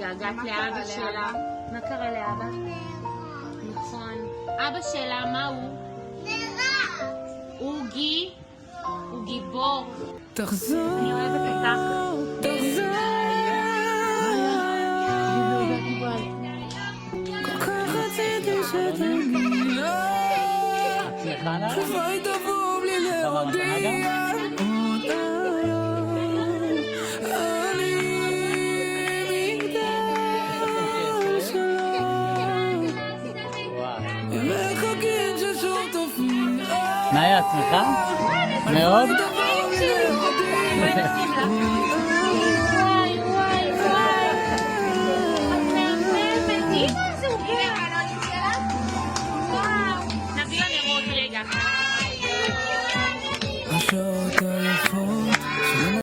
מתגעגעת לאבא שלה. מה קרה לאבא? נכון. אבא שלה, מה הוא? אוגי. הוא גיבור. תחזור. אני אוהבת אותך. תחזור. כל כך רציתי שתגיד והיית בוא בלי להודיע עוד היום אני מגדל שלום ומחכים ששוב תופיע נאיה, את שמחה? מאוד?